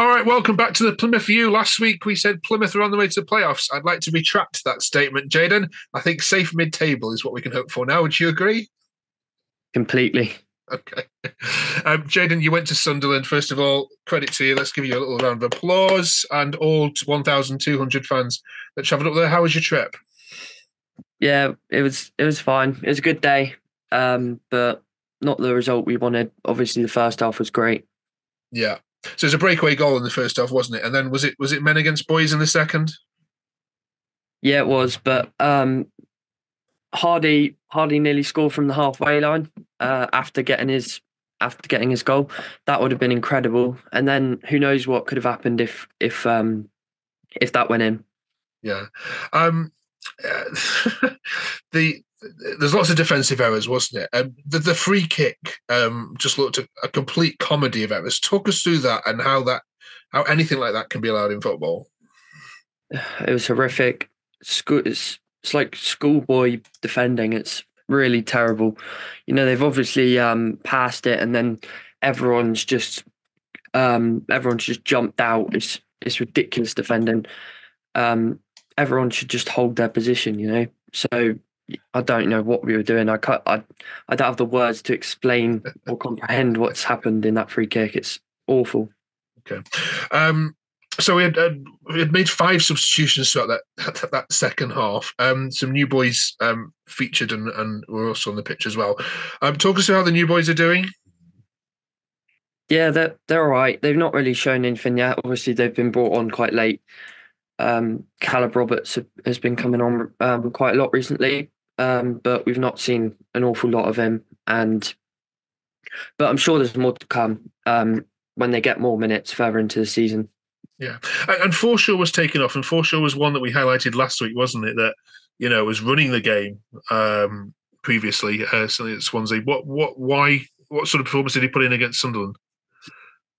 All right, welcome back to the Plymouth View. Last week we said Plymouth are on the way to the playoffs. I'd like to retract that statement, Jaden. I think safe mid-table is what we can hope for now. Would you agree? Completely. Okay. Jaden, you went to Sunderland. First of all, credit to you. Let's give you a little round of applause and all 1,200 fans that travelled up there. How was your trip? Yeah, it was fine. It was a good day, but not the result we wanted. Obviously, the first half was great. Yeah. So it was a breakaway goal in the first half, wasn't it? And then was it men against boys in the second? Yeah, it was, but Hardy nearly scored from the halfway line after getting his goal. That would have been incredible. And then who knows what could have happened if that went in. Yeah. There's lots of defensive errors, wasn't it? The free kick just looked a complete comedy of errors. Talk us through that and how anything like that can be allowed in football. It was horrific. It's like schoolboy defending. It's really terrible. They've obviously passed it, and then everyone's just jumped out. It's ridiculous defending. Everyone should just hold their position. So I don't know what we were doing. I don't have the words to explain or comprehend what's happened in that free kick. It's awful. Okay. So we had made 5 substitutions throughout that second half. Some new boys featured and were also on the pitch as well. Talk us through how the new boys are doing. Yeah, they're all right. They've not really shown anything yet. Obviously, they've been brought on quite late. Caleb Roberts has been coming on quite a lot recently, but we've not seen an awful lot of him. But I'm sure there's more to come when they get more minutes further into the season. Yeah, and Forshaw was taken off, and Forshaw was one that we highlighted last week, wasn't it? That was running the game previously, certainly at Swansea. What sort of performance did he put in against Sunderland?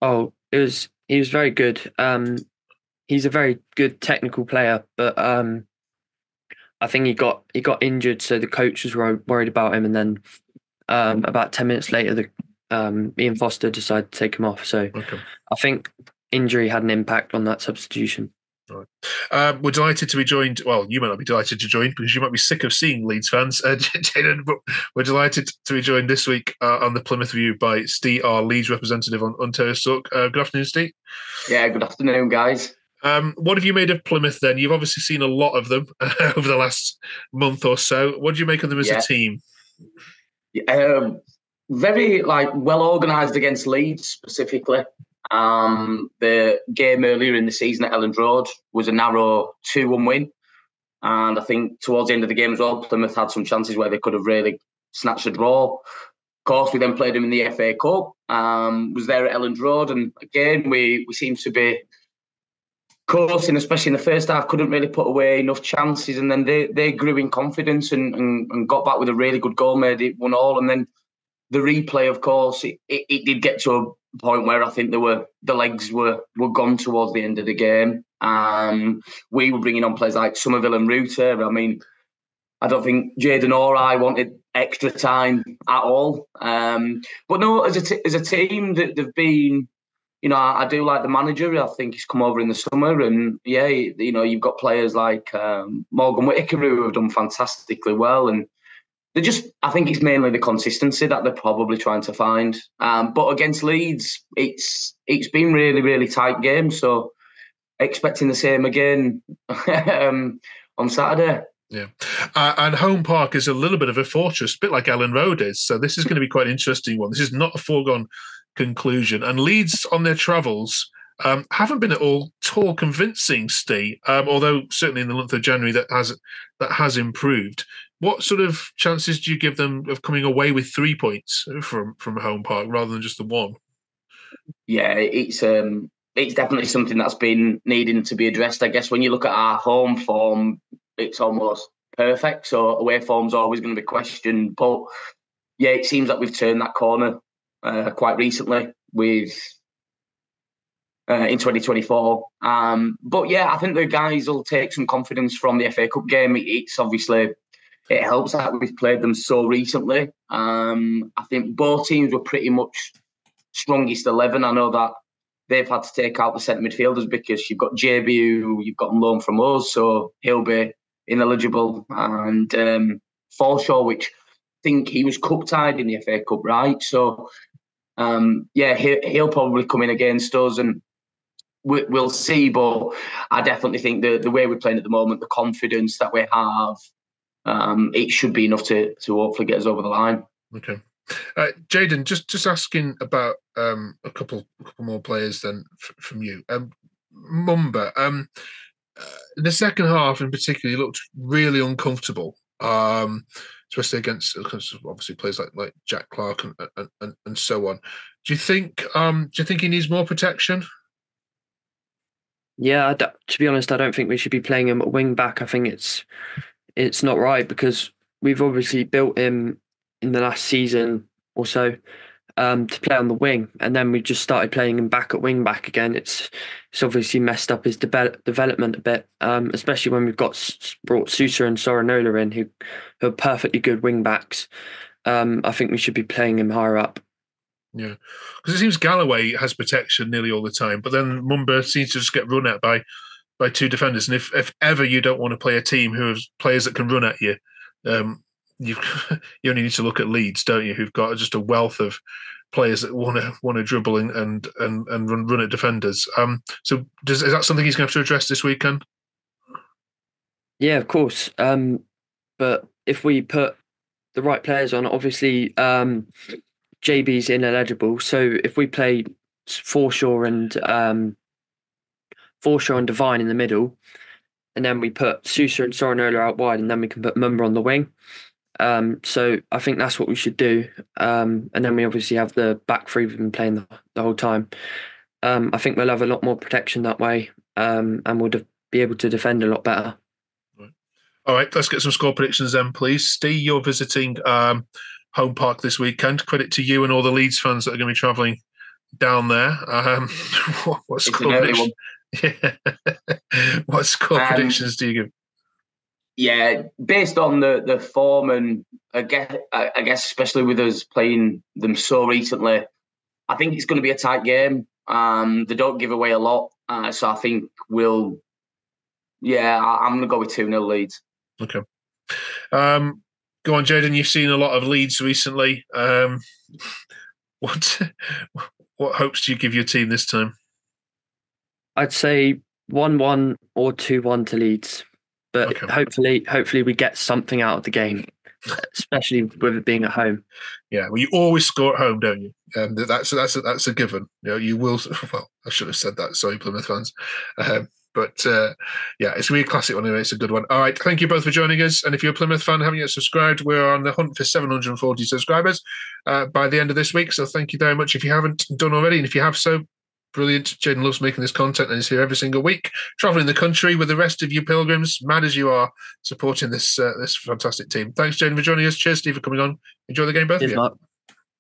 Oh, he was very good. He's a very good technical player, but I think he got injured, so the coach was worried about him, and then about 10 minutes later, Ian Foster decided to take him off. So okay. I think injury had an impact on that substitution. Right. We're delighted to be joined. Well, you might not be delighted to join because you might be sick of seeing Leeds fans, Jaden, but we're delighted to be joined this week on the Plymouth View by Steve, our Leeds representative on Terrace Talk. Good afternoon, Steve. Yeah, good afternoon, guys. What have you made of Plymouth then? You've obviously seen a lot of them over the last month or so. What do you make of them as a team? Very well organised against Leeds specifically. The game earlier in the season at Elland Road was a narrow 2-1 win. And I think towards the end of the game as well, Plymouth had some chances where they could have really snatched a draw. Of course, we then played them in the FA Cup, was there at Elland Road. And again, we seemed to be coursing, especially in the first half, couldn't really put away enough chances. And then they grew in confidence and got back with a really good goal, made it 1-1. And then the replay, of course, it did get to a point where I think the legs were gone towards the end of the game. We were bringing on players like Somerville and Reuter. I mean, I don't think Jaden or I wanted extra time at all. But no, as a team, that they've been, I do like the manager. I think he's come over in the summer, and yeah, you've got players like Morgan Whittaker who have done fantastically well, and I think it's mainly the consistency that they're probably trying to find. But against Leeds, it's been really, really tight game. So expecting the same again on Saturday. Yeah. And Home Park is a little bit of a fortress, a bit like Elland Road is. So this is going to be quite an interesting one. This is not a foregone conclusion. And Leeds on their travels haven't been at all convincing, Steve, although certainly in the month of January that has improved. What sort of chances do you give them of coming away with 3 points from Home Park rather than just the one? Yeah, it's definitely something that's been needing to be addressed. I guess when you look at our home form, it's almost perfect. So away form's always going to be questioned. But yeah, it seems like we've turned that corner quite recently with in 2024. But yeah, I think the guys will take some confidence from the FA Cup game. It's obviously, it helps that we've played them so recently. I think both teams were pretty much strongest 11. I know that they've had to take out the centre midfielders because you've got JB who you've got on loan from us, so he'll be ineligible, and Forshaw, which I think he was cup-tied in the FA Cup, right? So, he'll probably come in against us, and we'll see. But I definitely think the way we're playing at the moment, the confidence that we have, it should be enough to hopefully get us over the line. Okay. Jayden, just asking about a couple more players then from you. Mumba, in the second half in particular, he looked really uncomfortable, especially against obviously players like Jack Clark and so on. Do you think he needs more protection? Yeah, to be honest, I don't think we should be playing him at wing back. I think it's not right because we've obviously built him in the last season or so to play on the wing, and then we just started playing him back at wing back again. It's obviously messed up his development a bit, especially when we've brought Sousa and Sorinola in, who are perfectly good wing backs. I think we should be playing him higher up. Yeah, because it seems Galloway has protection nearly all the time, but then Mumba seems to just get run at by two defenders. And if ever you don't want to play a team who has players that can run at you, you only need to look at Leeds, don't you? Who've got just a wealth of players that want to dribble and run at defenders. So is that something he's going to have to address this weekend? Yeah, of course. But if we put the right players on, obviously JB's ineligible. So if we play Forshaw and Devine in the middle, and then we put Sousa and Sorinola out wide, and then we can put Mumba on the wing. So I think that's what we should do. And then we obviously have the back three we've been playing the whole time. I think we'll have a lot more protection that way, and we'll be able to defend a lot better. All right, let's get some score predictions then, please. Steve, you're visiting Home Park this weekend. Credit to you and all the Leeds fans that are going to be travelling down there. What score prediction? Yeah. What score predictions do you give? Yeah, based on the form, and I guess especially with us playing them so recently, I think it's going to be a tight game. They don't give away a lot, so I think I'm going to go with 2-0 Leeds. Okay. Go on, Jayden. You've seen a lot of Leeds recently. What hopes do you give your team this time? I'd say 1-1 or 2-1 to Leeds, but okay. Hopefully we get something out of the game, especially with it being at home. Yeah, well, you always score at home, don't you? That's a given. You will. Well, I should have said that. Sorry, Plymouth fans. But it's a really classic one anyway. It's a good one. All right, thank you both for joining us. And if you're a Plymouth fan, haven't yet subscribed, we're on the hunt for 740 subscribers by the end of this week. So thank you very much if you haven't done already. And if you have so, brilliant. Jayden loves making this content and is here every single week, travelling the country with the rest of you pilgrims, mad as you are, supporting this fantastic team. Thanks, Jayden, for joining us. Cheers, Steve, for coming on. Enjoy the game, both of you.